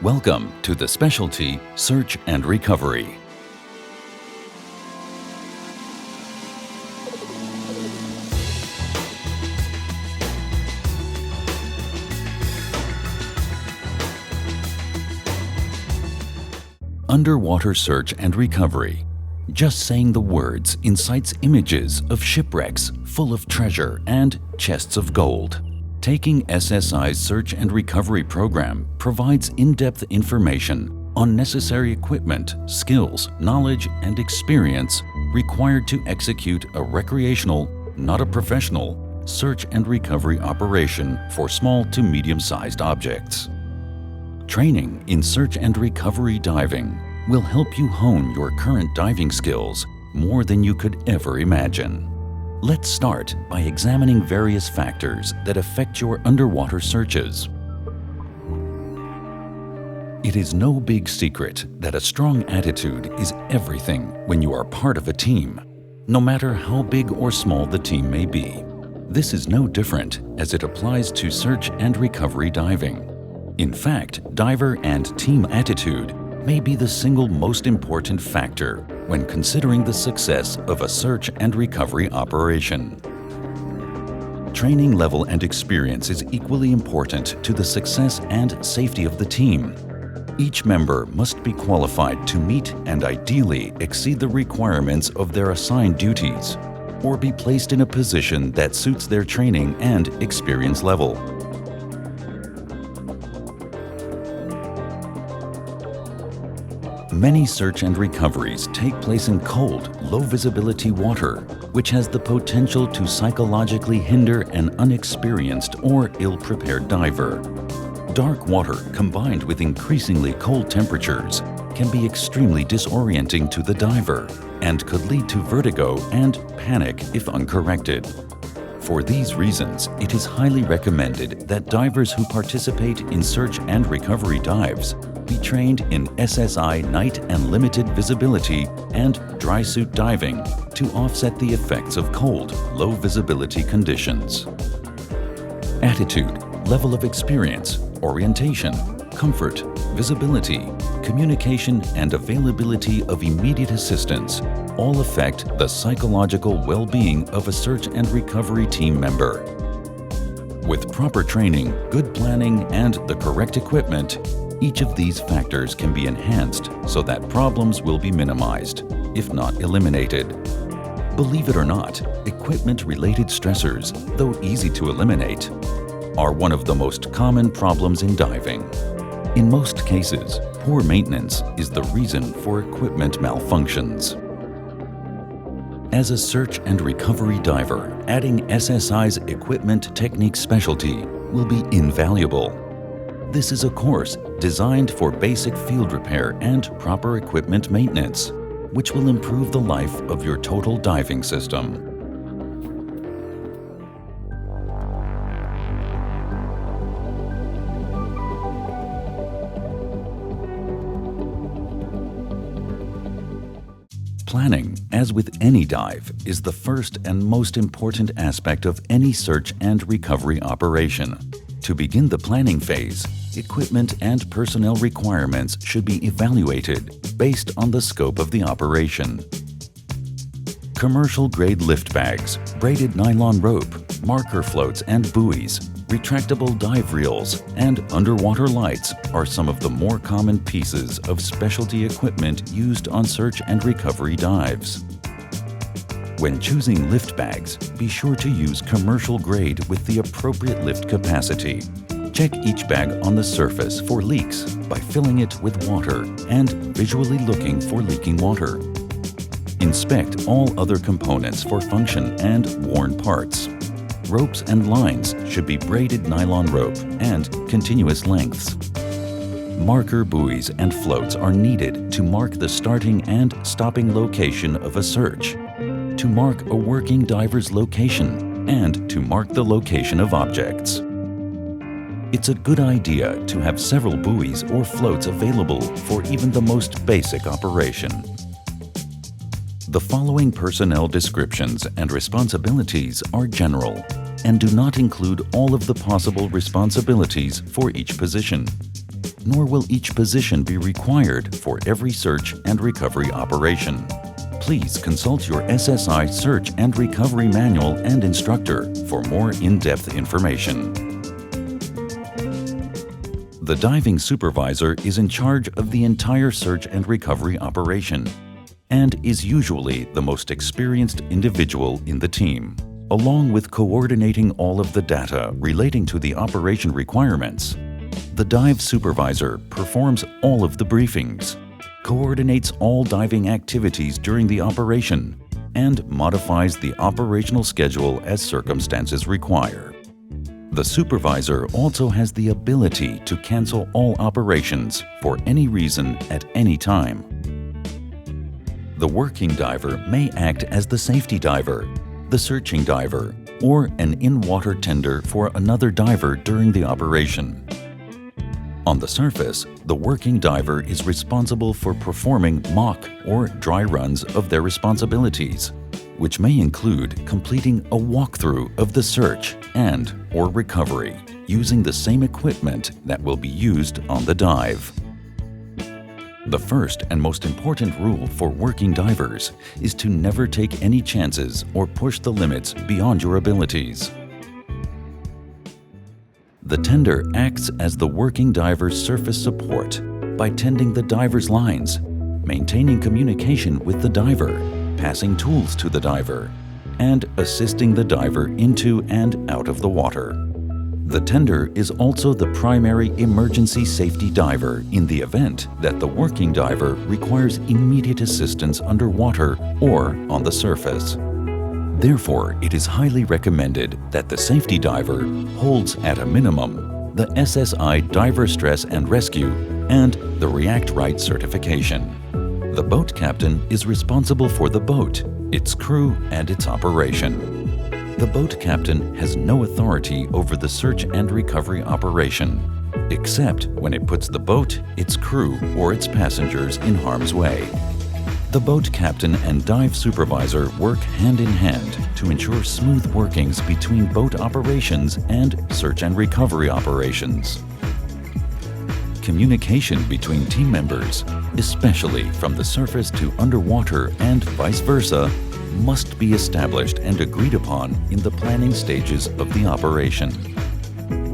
Welcome to the Specialty Search and Recovery. Underwater Search and Recovery. Just saying the words incites images of shipwrecks full of treasure and chests of gold. Taking SSI's Search and Recovery program provides in-depth information on necessary equipment, skills, knowledge, and experience required to execute a recreational, not a professional, search and recovery operation for small to medium-sized objects. Training in search and recovery diving will help you hone your current diving skills more than you could ever imagine. Let's start by examining various factors that affect your underwater searches. It is no big secret that a strong attitude is everything when you are part of a team, no matter how big or small the team may be. This is no different as it applies to search and recovery diving. In fact, diver and team attitude may be the single most important factor when considering the success of a search and recovery operation. Training level and experience is equally important to the success and safety of the team. Each member must be qualified to meet and ideally exceed the requirements of their assigned duties, or be placed in a position that suits their training and experience level. Many search and recoveries take place in cold, low-visibility water, which has the potential to psychologically hinder an unexperienced or ill-prepared diver. Dark water combined with increasingly cold temperatures can be extremely disorienting to the diver and could lead to vertigo and panic if uncorrected. For these reasons, it is highly recommended that divers who participate in search and recovery dives be trained in SSI night and limited visibility and dry suit diving to offset the effects of cold, low visibility conditions. Attitude, level of experience, orientation, comfort, visibility, communication, and availability of immediate assistance all affect the psychological well-being of a search and recovery team member. With proper training, good planning, and the correct equipment, each of these factors can be enhanced so that problems will be minimized, if not eliminated. Believe it or not, equipment-related stressors, though easy to eliminate, are one of the most common problems in diving. In most cases, poor maintenance is the reason for equipment malfunctions. As a search and recovery diver, adding SSI's equipment technique specialty will be invaluable. This is a course designed for basic field repair and proper equipment maintenance, which will improve the life of your total diving system. Planning, as with any dive, is the first and most important aspect of any search and recovery operation. To begin the planning phase, equipment and personnel requirements should be evaluated based on the scope of the operation. Commercial-grade lift bags, braided nylon rope, marker floats and buoys, retractable dive reels, and underwater lights are some of the more common pieces of specialty equipment used on search and recovery dives. When choosing lift bags, be sure to use commercial grade with the appropriate lift capacity. Check each bag on the surface for leaks by filling it with water and visually looking for leaking water. Inspect all other components for function and worn parts. Ropes and lines should be braided nylon rope and continuous lengths. Marker buoys and floats are needed to mark the starting and stopping location of a search, to mark a working diver's location, and to mark the location of objects. It's a good idea to have several buoys or floats available for even the most basic operation. The following personnel descriptions and responsibilities are general and do not include all of the possible responsibilities for each position. nor will each position be required for every search and recovery operation. Please consult your SSI Search and Recovery Manual and instructor for more in-depth information. The diving supervisor is in charge of the entire search and recovery operation and is usually the most experienced individual in the team. Along with coordinating all of the data relating to the operation requirements, the dive supervisor performs all of the briefings, coordinates all diving activities during the operation, and modifies the operational schedule as circumstances require. The supervisor also has the ability to cancel all operations for any reason at any time. The working diver may act as the safety diver, the searching diver, or an in-water tender for another diver during the operation. On the surface, the working diver is responsible for performing mock or dry runs of their responsibilities, which may include completing a walkthrough of the search and/or recovery using the same equipment that will be used on the dive. The first and most important rule for working divers is to never take any chances or push the limits beyond your abilities. The tender acts as the working diver's surface support by tending the diver's lines, maintaining communication with the diver, passing tools to the diver, and assisting the diver into and out of the water. The tender is also the primary emergency safety diver in the event that the working diver requires immediate assistance underwater or on the surface. Therefore, it is highly recommended that the safety diver holds at a minimum the SSI Diver Stress and Rescue and the React Right certification. The boat captain is responsible for the boat, its crew, and its operation. The boat captain has no authority over the search and recovery operation, except when it puts the boat, its crew, or its passengers in harm's way. The boat captain and dive supervisor work hand in hand to ensure smooth workings between boat operations and search and recovery operations. Communication between team members, especially from the surface to underwater and vice versa, must be established and agreed upon in the planning stages of the operation.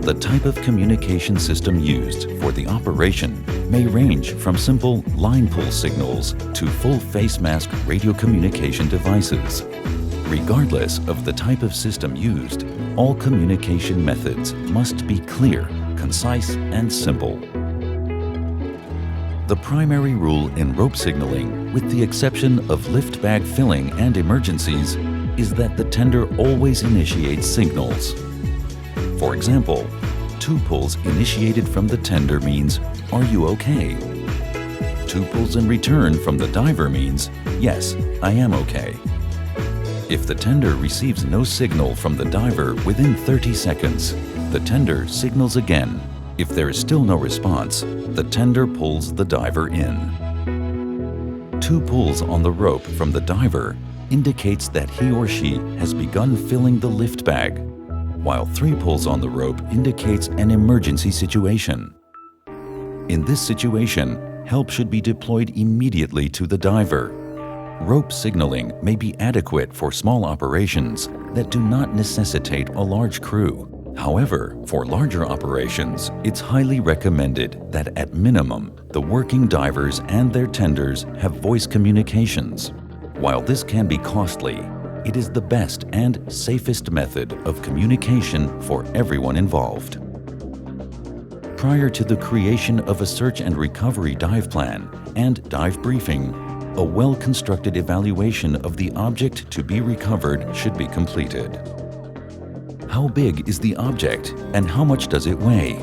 The type of communication system used for the operation may range from simple line pull signals to full face mask radio communication devices. Regardless of the type of system used, all communication methods must be clear, concise, and simple. The primary rule in rope signaling, with the exception of lift bag filling and emergencies, is that the tender always initiates signals. For example, 2 pulls initiated from the tender means, "Are you okay?" 2 pulls in return from the diver means, "Yes, I am okay." If the tender receives no signal from the diver within 30 seconds, the tender signals again. If there is still no response, the tender pulls the diver in. 2 pulls on the rope from the diver indicates that he or she has begun filling the lift bag, while 3 pulls on the rope indicates an emergency situation. In this situation, help should be deployed immediately to the diver. Rope signaling may be adequate for small operations that do not necessitate a large crew. However, for larger operations, it's highly recommended that at minimum, the working divers and their tenders have voice communications. While this can be costly, it is the best and safest method of communication for everyone involved. Prior to the creation of a search and recovery dive plan and dive briefing, a well-constructed evaluation of the object to be recovered should be completed. How big is the object and how much does it weigh?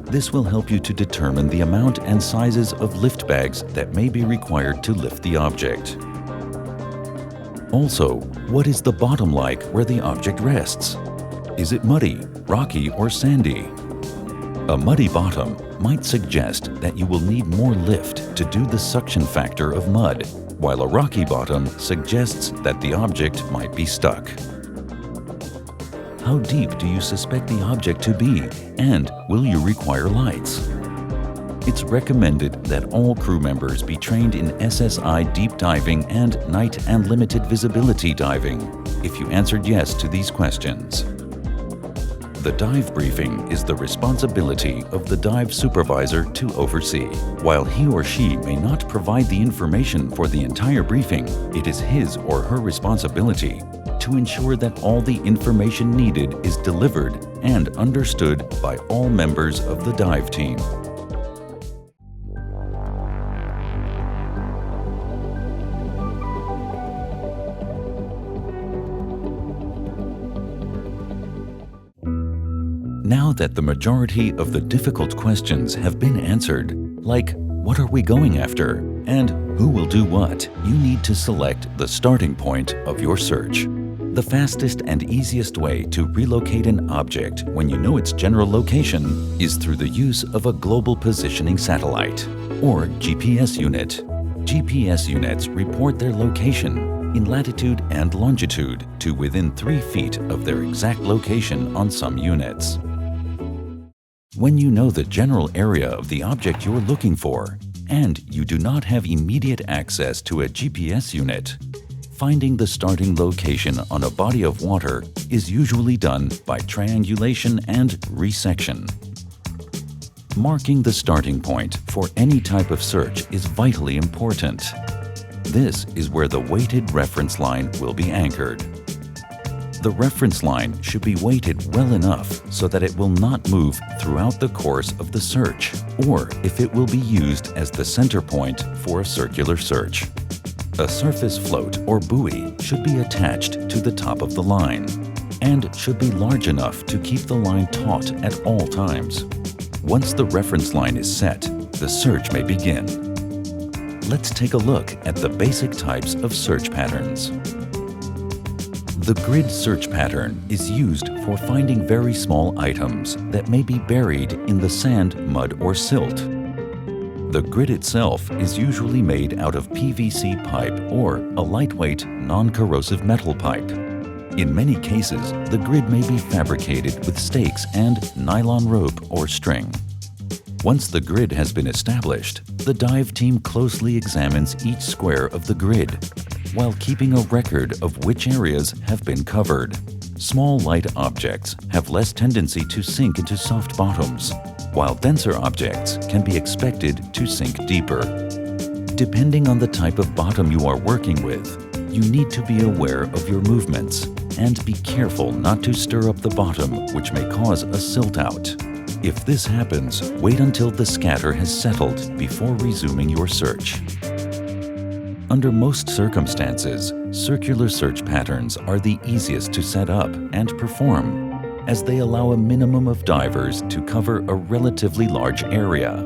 This will help you to determine the amount and sizes of lift bags that may be required to lift the object. Also, what is the bottom like where the object rests? Is it muddy, rocky, or sandy? A muddy bottom might suggest that you will need more lift to do the suction factor of mud, while a rocky bottom suggests that the object might be stuck. How deep do you suspect the object to be, and will you require lights? It's recommended that all crew members be trained in SSI deep diving and night and limited visibility diving if you answered yes to these questions. The dive briefing is the responsibility of the dive supervisor to oversee. While he or she may not provide the information for the entire briefing, it is his or her responsibility to ensure that all the information needed is delivered and understood by all members of the dive team. Now that the majority of the difficult questions have been answered, like what are we going after and who will do what, you need to select the starting point of your search. The fastest and easiest way to relocate an object when you know its general location is through the use of a global positioning satellite, or GPS unit. GPS units report their location in latitude and longitude to within 3 feet of their exact location on some units. When you know the general area of the object you're looking for, and you do not have immediate access to a GPS unit, finding the starting location on a body of water is usually done by triangulation and resection. Marking the starting point for any type of search is vitally important. This is where the weighted reference line will be anchored. The reference line should be weighted well enough so that it will not move throughout the course of the search, or if it will be used as the center point for a circular search. A surface float or buoy should be attached to the top of the line and should be large enough to keep the line taut at all times. Once the reference line is set, the search may begin. Let's take a look at the basic types of search patterns. The grid search pattern is used for finding very small items that may be buried in the sand, mud, or silt. The grid itself is usually made out of PVC pipe or a lightweight, non-corrosive metal pipe. In many cases, the grid may be fabricated with stakes and nylon rope or string. Once the grid has been established, the dive team closely examines each square of the grid, while keeping a record of which areas have been covered. Small light objects have less tendency to sink into soft bottoms, while denser objects can be expected to sink deeper. Depending on the type of bottom you are working with, you need to be aware of your movements and be careful not to stir up the bottom, which may cause a silt out. If this happens, wait until the scatter has settled before resuming your search. Under most circumstances, circular search patterns are the easiest to set up and perform, as they allow a minimum of divers to cover a relatively large area.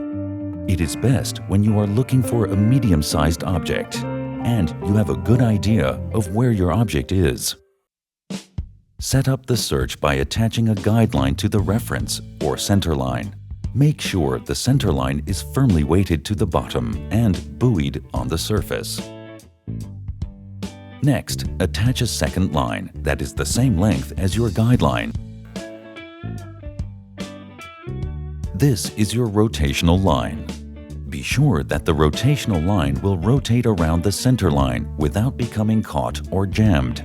It is best when you are looking for a medium-sized object and you have a good idea of where your object is. Set up the search by attaching a guideline to the reference or center line. Make sure the center line is firmly weighted to the bottom and buoyed on the surface. Next, attach a second line that is the same length as your guideline. This is your rotational line. Be sure that the rotational line will rotate around the center line without becoming caught or jammed.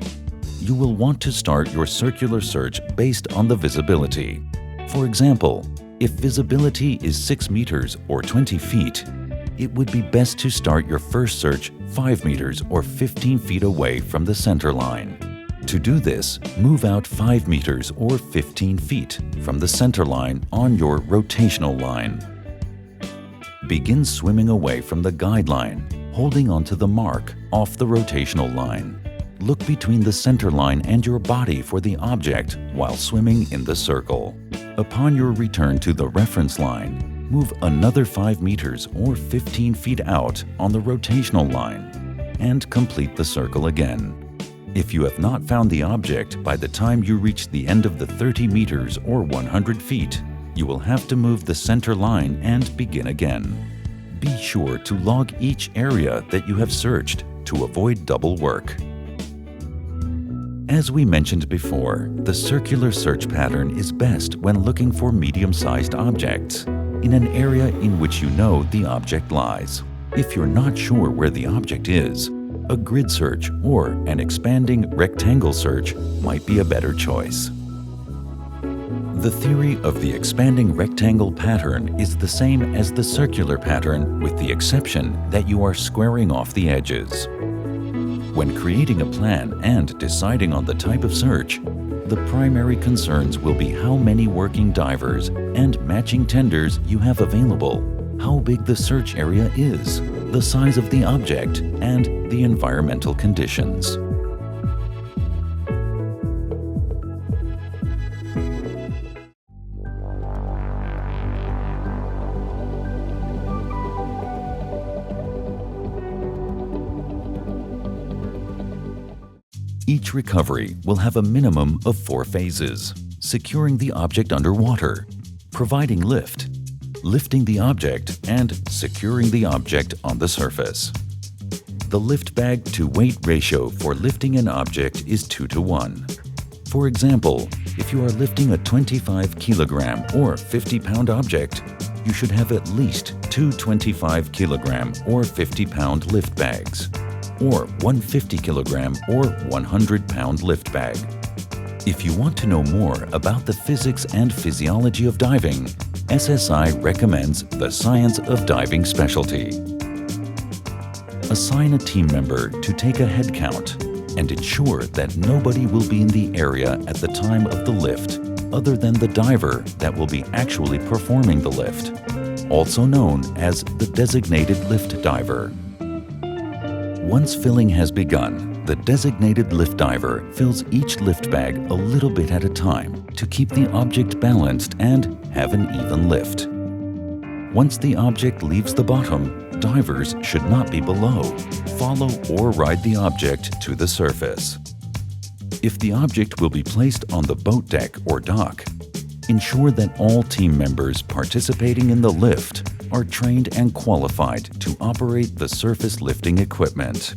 You will want to start your circular search based on the visibility. For example, if visibility is 6 meters or 20 feet, it would be best to start your first search 5 meters or 15 feet away from the center line. To do this, move out 5 meters or 15 feet from the center line on your rotational line. Begin swimming away from the guideline, holding onto the mark off the rotational line. Look between the center line and your body for the object while swimming in the circle. Upon your return to the reference line, move another 5 meters or 15 feet out on the rotational line and complete the circle again. If you have not found the object by the time you reach the end of the 30 meters or 100 feet, you will have to move the center line and begin again. Be sure to log each area that you have searched to avoid double work. As we mentioned before, the circular search pattern is best when looking for medium-sized objects. in an area in which you know the object lies. If you're not sure where the object is, a grid search or an expanding rectangle search might be a better choice. The theory of the expanding rectangle pattern is the same as the circular pattern, with the exception that you are squaring off the edges. When creating a plan and deciding on the type of search, the primary concerns will be how many working divers and matching tenders you have available, how big the search area is, the size of the object, and the environmental conditions. Each recovery will have a minimum of 4 phases: securing the object underwater, providing lift, lifting the object, and securing the object on the surface. The lift bag to weight ratio for lifting an object is 2:1. For example, if you are lifting a 25 kilogram or 50-pound object, you should have at least 2 25 kilogram or 50-pound lift bags, or 1 50 kilogram or 100-pound lift bag. If you want to know more about the physics and physiology of diving, SSI recommends the Science of Diving specialty. Assign a team member to take a head count and ensure that nobody will be in the area at the time of the lift other than the diver that will be actually performing the lift, also known as the designated lift diver. Once filling has begun, the designated lift diver fills each lift bag a little bit at a time to keep the object balanced and have an even lift. Once the object leaves the bottom, divers should not be below, follow or ride the object to the surface. If the object will be placed on the boat deck or dock, ensure that all team members participating in the lift are trained and qualified to operate the surface lifting equipment.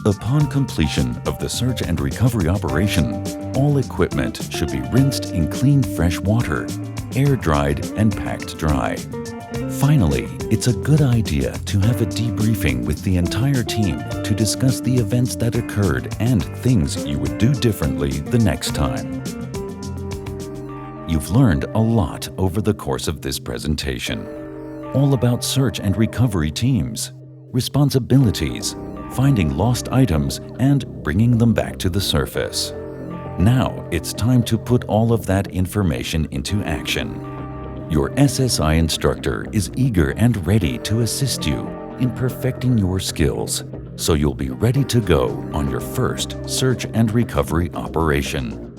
Upon completion of the search and recovery operation, all equipment should be rinsed in clean fresh water, air-dried and packed dry. Finally, it's a good idea to have a debriefing with the entire team to discuss the events that occurred and things you would do differently the next time. You've learned a lot over the course of this presentation, all about search and recovery teams, responsibilities, finding lost items, and bringing them back to the surface. Now it's time to put all of that information into action. Your SSI instructor is eager and ready to assist you in perfecting your skills, so you'll be ready to go on your first search and recovery operation.